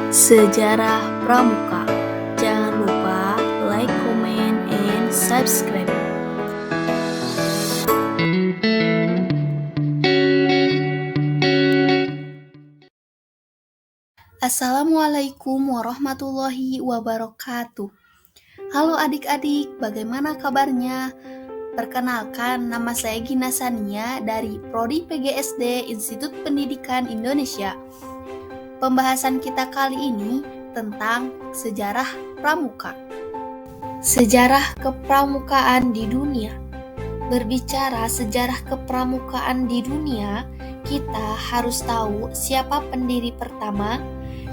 Sejarah Pramuka. Jangan lupa like, comment, and subscribe. Assalamualaikum warahmatullahi wabarakatuh. Halo adik-adik, bagaimana kabarnya? Perkenalkan, nama saya Gina Sania dari Prodi PGSD Institut Pendidikan Indonesia. Pembahasan kita kali ini tentang sejarah pramuka. Sejarah kepramukaan di dunia. Berbicara sejarah kepramukaan di dunia, kita harus tahu siapa pendiri pertama,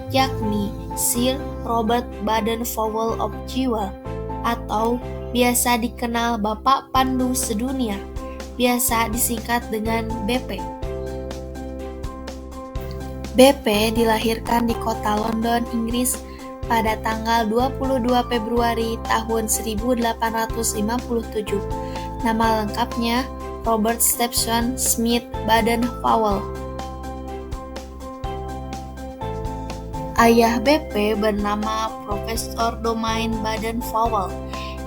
yakni Sir Robert Baden-Powell of Jewell, atau biasa dikenal Bapak Pandu Sedunia, biasa disingkat dengan BP. BP dilahirkan di kota London, Inggris pada tanggal 22 Februari tahun 1857. Nama lengkapnya Robert Stephen Smith Baden-Powell. Ayah BP bernama Profesor Domain Baden-Powell.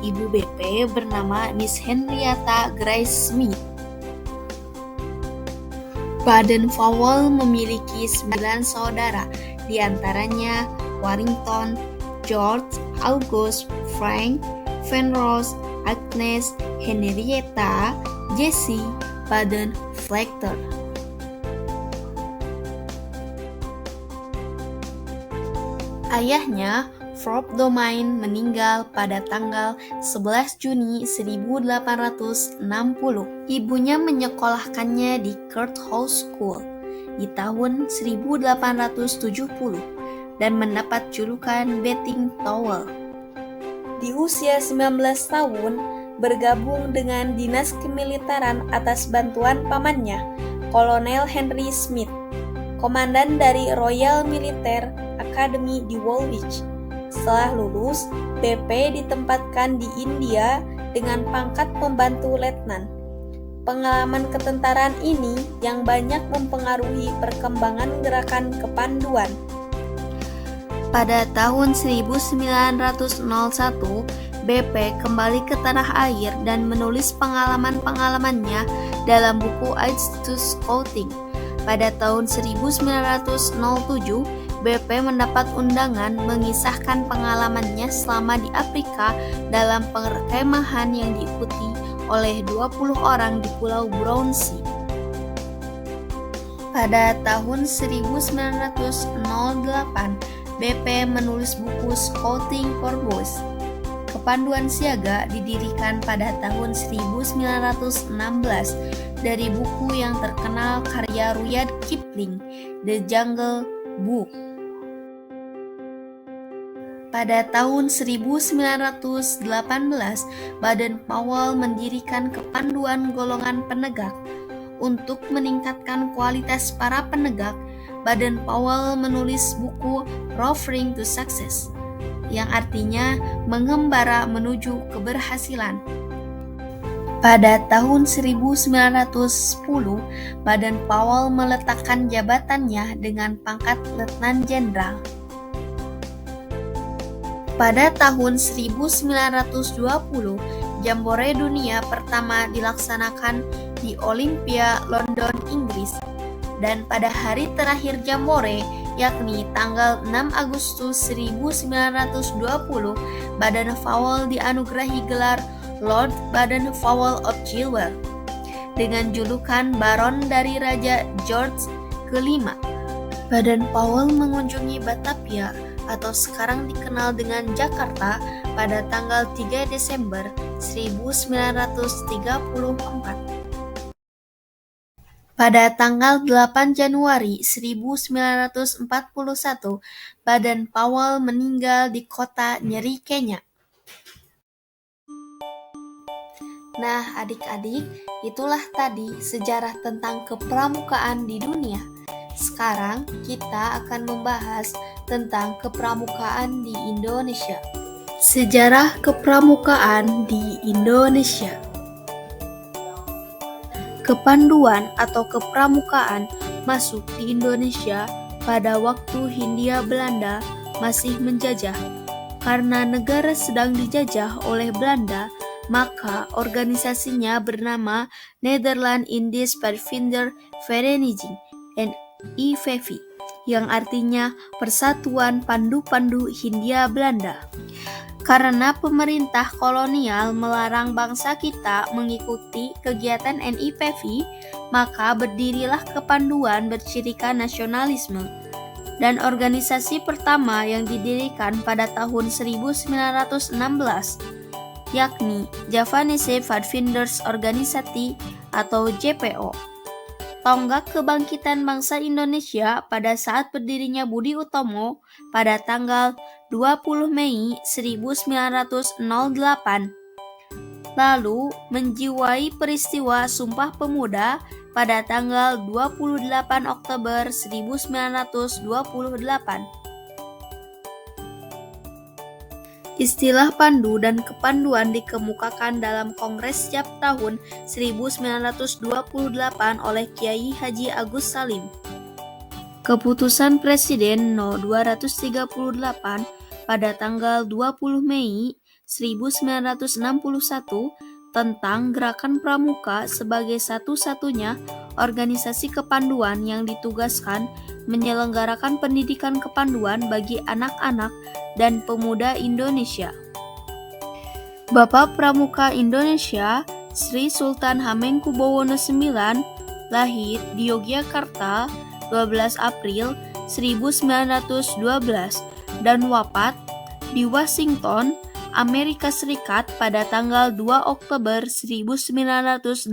Ibu BP bernama Miss Henrietta Grace Smith. Baden-Powell memiliki 9 saudara, diantaranya Warrington, George, August, Frank, Fenrose, Agnes, Henrietta, Jessie, Baden-Flechter. Ayahnya, Frop Domain, meninggal pada tanggal 11 Juni 1860. Ibunya menyekolahkannya di Courthouse School di tahun 1870 dan mendapat julukan Betting Towel. Di usia 19 tahun, bergabung dengan dinas kemiliteran atas bantuan pamannya, Kolonel Henry Smith, komandan dari Royal Military Academy di Woolwich. Setelah lulus, BP ditempatkan di India dengan pangkat pembantu letnan. Pengalaman ketentaraan ini yang banyak mempengaruhi perkembangan gerakan kepanduan. Pada tahun 1901, BP kembali ke tanah air dan menulis pengalaman-pengalamannya dalam buku Aids to Scouting. Pada tahun 1907, BP mendapat undangan mengisahkan pengalamannya selama di Afrika dalam perkemahan yang diikuti oleh 20 orang di Pulau Brownsea. Pada tahun 1908, BP menulis buku Scouting for Boys. Kepanduan siaga didirikan pada tahun 1916 dari buku yang terkenal karya Rudyard Kipling, The Jungle Book. Pada tahun 1918, Baden-Powell mendirikan Kepanduan Golongan Penegak. Untuk meningkatkan kualitas para penegak, Baden-Powell menulis buku Roving to Success, yang artinya mengembara menuju keberhasilan. Pada tahun 1910, Baden-Powell meletakkan jabatannya dengan pangkat Letnan Jenderal. Pada tahun 1920, Jambore Dunia pertama dilaksanakan di Olympia, London, Inggris. Dan pada hari terakhir Jambore, yakni tanggal 6 Agustus 1920, Baden-Powell dianugerahi gelar Lord Baden-Powell of Jewell dengan julukan Baron dari Raja George kelima. Baden-Powell mengunjungi Batavia atau sekarang dikenal dengan Jakarta pada tanggal 3 Desember 1934. Pada tanggal 8 Januari 1941, Baden-Powell meninggal di kota Nyeri, Kenya. Nah, adik-adik, itulah tadi sejarah tentang kepramukaan di dunia. Sekarang kita akan membahas tentang kepramukaan di Indonesia. Sejarah kepramukaan di Indonesia. Kepanduan atau kepramukaan masuk di Indonesia pada waktu Hindia Belanda masih menjajah. Karena negara sedang dijajah oleh Belanda, maka organisasinya bernama Nederland Indisch Padvinder Vereniging (NIVV), yang artinya Persatuan Pandu-Pandu Hindia Belanda. Karena pemerintah kolonial melarang bangsa kita mengikuti kegiatan NIVV, maka berdirilah kepanduan bercirikan nasionalisme. Dan organisasi pertama yang didirikan pada tahun 1916, yakni Javanese Padvinders Organisasi atau JPO. Tonggak kebangkitan bangsa Indonesia pada saat berdirinya Budi Utomo pada tanggal 20 Mei 1908. Lalu menjiwai peristiwa Sumpah Pemuda pada tanggal 28 Oktober 1928. Istilah pandu dan kepanduan dikemukakan dalam Kongres setiap tahun 1928 oleh Kiai Haji Agus Salim. Keputusan Presiden No. 238 pada tanggal 20 Mei 1961 tentang Gerakan Pramuka sebagai satu-satunya organisasi kepanduan yang ditugaskan menyelenggarakan pendidikan kepanduan bagi anak-anak dan pemuda Indonesia. Bapak Pramuka Indonesia, Sri Sultan Hamengkubuwono IX, lahir di Yogyakarta 12 April 1912 dan wafat di Washington, Amerika Serikat pada tanggal 2 Oktober 1988.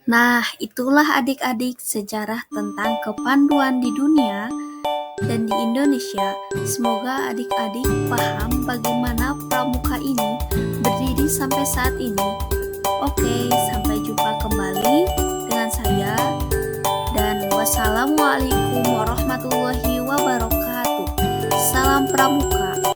Nah, itulah adik-adik sejarah tentang kepanduan di dunia dan di Indonesia. Semoga adik-adik paham bagaimana pramuka ini berdiri sampai saat ini. Oke, sampai jumpa kembali dengan saya dan wassalamualaikum warahmatullahi wabarakatuh. Salam Pramuka.